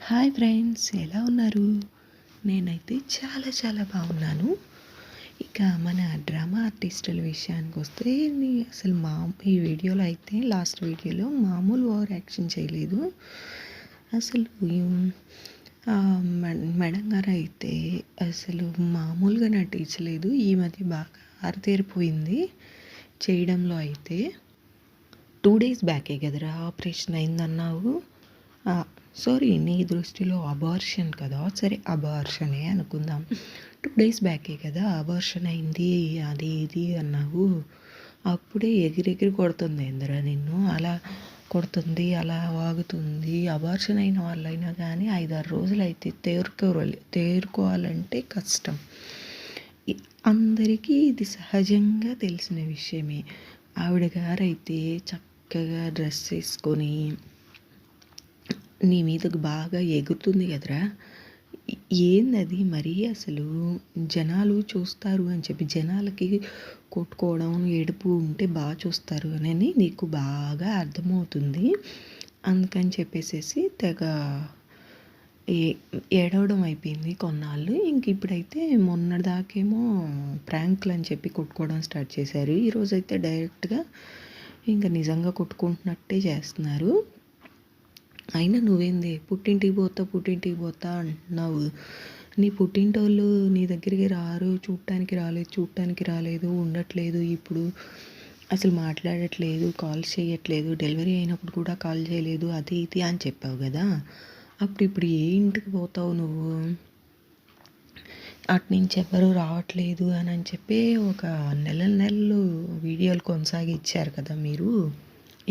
Hi friends, ఎలా ఉన్నారు? నేనైతే చాలా చాలా బాగున్నాను. ఇక మన డ్రామా ఆర్టిస్టుల విషయానికి వస్తే అసలు ఈ వీడియోలో అయితే లాస్ట్ వీడియోలో మామూలు ఓవర్ యాక్షన్ చేయలేదు. అసలు మేడం గారు అయితే అసలు మామూలుగా నటించలేదు. ఈ మధ్య బాగా ఆరితేరిపోయింది చేయడంలో. అయితే 2 days బ్యాకే కదరా ఆపరేషన్ అయిందన్నావు. సారీ, నీ దృష్టిలో అబార్షన్ కదా, సరే అబార్షనే అనుకుందాం. 2 days బ్యాకే కదా అబార్షన్ అయింది, అది ఇది అన్నావు. అప్పుడే ఎగిరెగిరి కొడుతుంది ఏందిరా నిన్ను, అలా కొడుతుంది, అలా వాగుతుంది. అబార్షన్ అయిన వాళ్ళైనా కానీ 5-6 రోజులు అయితే తేరుకోవాలంటే కష్టం. అందరికీ ఇది సహజంగా తెలిసిన విషయమే. ఆవిడ గారైతే చక్కగా డ్రెస్ వేసుకొని నీ మీదకు బాగా ఎగురుతుంది కదరా. ఏందది మరి? అసలు జనాలు చూస్తారు అని చెప్పి, జనాలకి కొట్టుకోవడం ఏడుపు ఉంటే బాగా చూస్తారు అని నీకు బాగా అర్థమవుతుంది. అందుకని చెప్పేసేసి తెగ ఏడవడం అయిపోయింది కొన్నాళ్ళు. ఇంక ఇప్పుడైతే మొన్నటిదాకేమో ప్రాంక్లు అని చెప్పి కొట్టుకోవడం స్టార్ట్ చేశారు. ఈరోజైతే డైరెక్ట్గా ఇంకా నిజంగా కొట్టుకుంటున్నట్టే చేస్తున్నారు. అయినా నువ్వేంది పుట్టింటికి పోతా అంటున్నావు. నీ పుట్టింటోళ్ళు నీ దగ్గరికి రారు, చూడటానికి రాలేదు, ఉండట్లేదు, ఇప్పుడు అసలు మాట్లాడట్లేదు, కాల్ చేయట్లేదు, డెలివరీ అయినప్పుడు కూడా కాల్ చేయలేదు, అది ఇది అని చెప్పావు కదా. ఇప్పుడు ఏ ఇంటికి పోతావు నువ్వు? అటు నుంచి ఎవరు రావట్లేదు అని చెప్పి ఒక నెలలు వీడియోలు కొనసాగించారు కదా మీరు.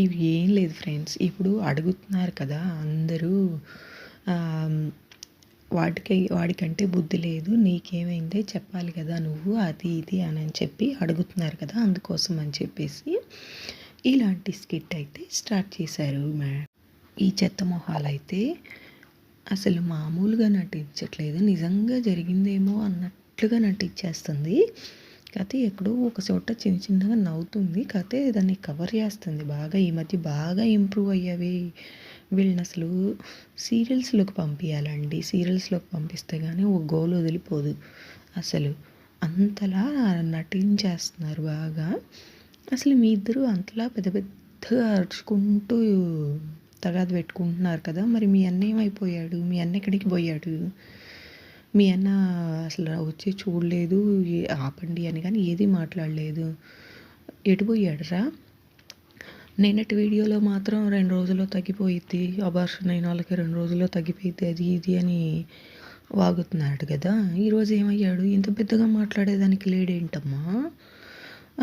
ఇవి ఏం లేదు ఫ్రెండ్స్, ఇప్పుడు అడుగుతున్నారు కదా అందరూ, వాడికంటే బుద్ధి లేదు, నీకేమైందే చెప్పాలి కదా నువ్వు, అది ఇది అని చెప్పి అడుగుతున్నారు కదా. అందుకోసం అని చెప్పేసి ఇలాంటి స్కిట్ అయితే స్టార్ట్ చేశారు. ఈ చెత్త మొహాలు అయితే అసలు మామూలుగా నటించట్లేదు, నిజంగా జరిగిందేమో అన్నట్లుగా నటించేస్తుంది. కాకపోతే ఎక్కడో ఒక చోట చిన్నగా నవ్వుతుంది, కాకపోతే దాన్ని కవర్ చేస్తుంది బాగా. ఈ మధ్య బాగా ఇంప్రూవ్ అయ్యావి. వీళ్ళని అసలు సీరియల్స్లోకి పంపించాలండి. సీరియల్స్లోకి పంపిస్తే కానీ ఒక గోల్ వదిలిపోదు. అసలు అంతలా నటించేస్తున్నారు బాగా. అసలు మీ ఇద్దరు అంతలా పెద్ద పెద్దగా అరుచుకుంటూ తగాదు పెట్టుకుంటున్నారు కదా. మరి మీ అన్న ఏమైపోయాడు? మీ అన్న ఎక్కడికి పోయాడు? మీ అన్న అసలు వచ్చి చూడలేదు, ఆపండి అని కానీ ఏది మాట్లాడలేదు. ఎటుపోయాడురా? నిన్నటి వీడియోలో మాత్రం 2 రోజుల్లో తగ్గిపోయిద్ది, అబార్షన్ అయిన వాళ్ళకి 2 రోజుల్లో తగ్గిపోయిద్ది, అది ఇది అని వాగుతున్నాడు కదా. ఈరోజు ఏమయ్యాడు? ఇంత పెద్దగా మాట్లాడేదానికి లేడేంటమ్మా?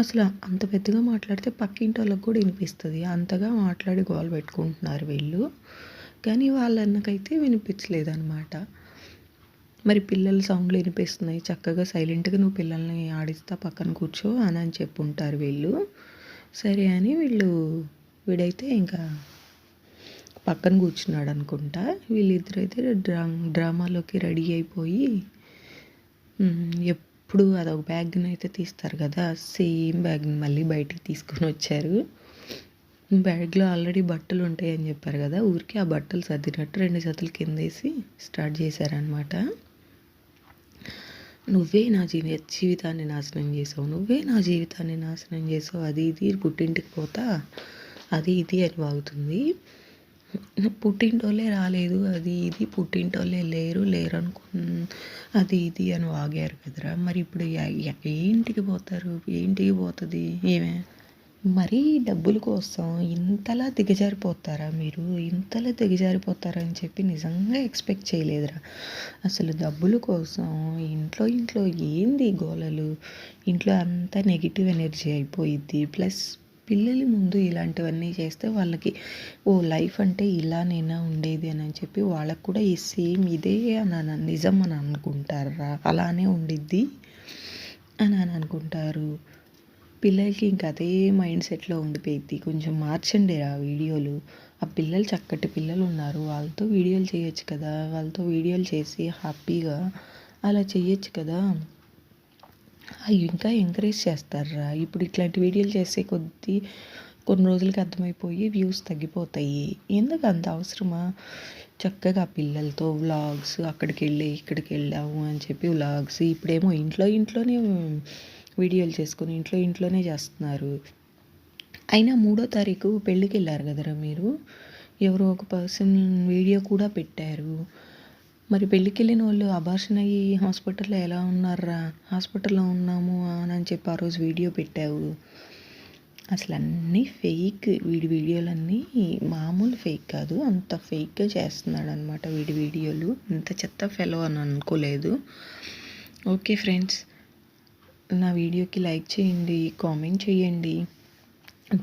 అసలు అంత పెద్దగా మాట్లాడితే పక్కింటి వాళ్ళకి కూడా వినిపిస్తుంది. అంతగా మాట్లాడి గోల పెట్టుకుంటున్నారు వీళ్ళు, కానీ వాళ్ళన్నకైతే వినిపించలేదన్నమాట. మరి పిల్లల సౌండ్లు వినిపిస్తున్నాయి, చక్కగా సైలెంట్గా నువ్వు పిల్లల్ని ఆడిస్తా పక్కన కూర్చో అని చెప్పుంటారు వీళ్ళు. సరే అని వీడైతే ఇంకా పక్కన కూర్చున్నాడు అనుకుంటా. వీళ్ళిద్దరైతే డ్రామాలోకి రెడీ అయిపోయి ఎప్పుడు అదొక బ్యాగ్ని అయితే తీస్తారు కదా, సేమ్ బ్యాగ్ని మళ్ళీ బయటికి తీసుకొని వచ్చారు. బ్యాగ్లో ఆల్రెడీ బట్టలు ఉంటాయని చెప్పారు కదా, ఊరికి ఆ బట్టలు సర్దినట్టు 2 జతలు కిందేసి స్టార్ట్ చేశారనమాట. నువ్వే నా జీవితాన్ని నాశనం చేసావు, అది ఇది, పుట్టింటికి పోతా, అది ఇది అని వాగుతుంది. పుట్టింటోళ్ళే రాలేదు, అది ఇది, పుట్టింటోళ్ళే లేరు అది ఇది అని వాగారు కదరా. మరి ఇప్పుడు ఏ ఇంటికి పోతారు? ఏ ఇంటికి పోతుంది ఏమే? మరీ డబ్బుల కోసం ఇంతలా దిగజారిపోతారా మీరు? ఇంతలా దిగజారిపోతారని చెప్పి నిజంగా ఎక్స్పెక్ట్ చేయలేదురా. అసలు డబ్బుల కోసం ఇంట్లో ఏంది గోలలు? ఇంట్లో అంతా నెగిటివ్ ఎనర్జీ అయిపోయిద్ది. ప్లస్ పిల్లల ముందు ఇలాంటివన్నీ చేస్తే వాళ్ళకి లైఫ్ అంటే ఇలానేనా ఉండేది అని చెప్పి వాళ్ళకు కూడా ఈ సేమ్ ఇదే నిజం అని అనుకుంటారా, అలానే ఉండిద్ది అని అనుకుంటారు. పిల్లలకి ఇంకా అదే మైండ్ సెట్లో ఉండిపోయింది. కొంచెం మార్చండి ఆ వీడియోలు. ఆ పిల్లలు చక్కటి పిల్లలు ఉన్నారు, వాళ్ళతో వీడియోలు చేయొచ్చు కదా, వాళ్ళతో వీడియోలు చేసి హ్యాపీగా అలా చేయొచ్చు కదా. అవి ఇంకా ఎంకరేజ్ చేస్తారా? ఇప్పుడు ఇట్లాంటి వీడియోలు చేసే కొన్ని రోజులకి అర్థమైపోయి వ్యూస్ తగ్గిపోతాయి. ఎందుకు అంత అవసరమా? చక్కగా పిల్లలతో వ్లాగ్స్ అక్కడికెళ్ళి ఇక్కడికి వెళ్ళాము అని చెప్పి వ్లాగ్స్ ఇప్పుడేమో ఇంట్లోనే వీడియోలు చేసుకొని ఇంట్లోనే చేస్తున్నారు. అయినా 3వ తారీఖు పెళ్ళికెళ్లారు కదరా మీరు. ఎవరో ఒక పర్సన్ వీడియో కూడా పెట్టారు. మరి పెళ్ళికెళ్ళినోళ్ళు అబార్షన్ అయ్యి హాస్పిటల్‌లో ఎలా ఉన్నార్రా? హాస్పిటల్‌లో ఉన్నాము అని చెప్పి ఆ రోజు వీడియో పెట్టావు. అసలన్నీ ఫేక్. వీడి వీడియోలన్నీ మామూలు ఫేక్ కాదు. అంత ఫేక్‌గా చేస్తున్నాడనమాట వీడి వీడియోలు. ఇంత చెత్త ఫెలో అని అనుకోలేదు. ఓకే ఫ్రెండ్స్, నా వీడియోకి లైక్ చేయండి, కామెంట్ చేయండి.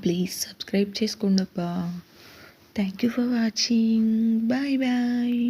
ప్లీజ్ సబ్స్క్రైబ్ చేసుకోండబ్బా. Thank you for watching. Bye bye.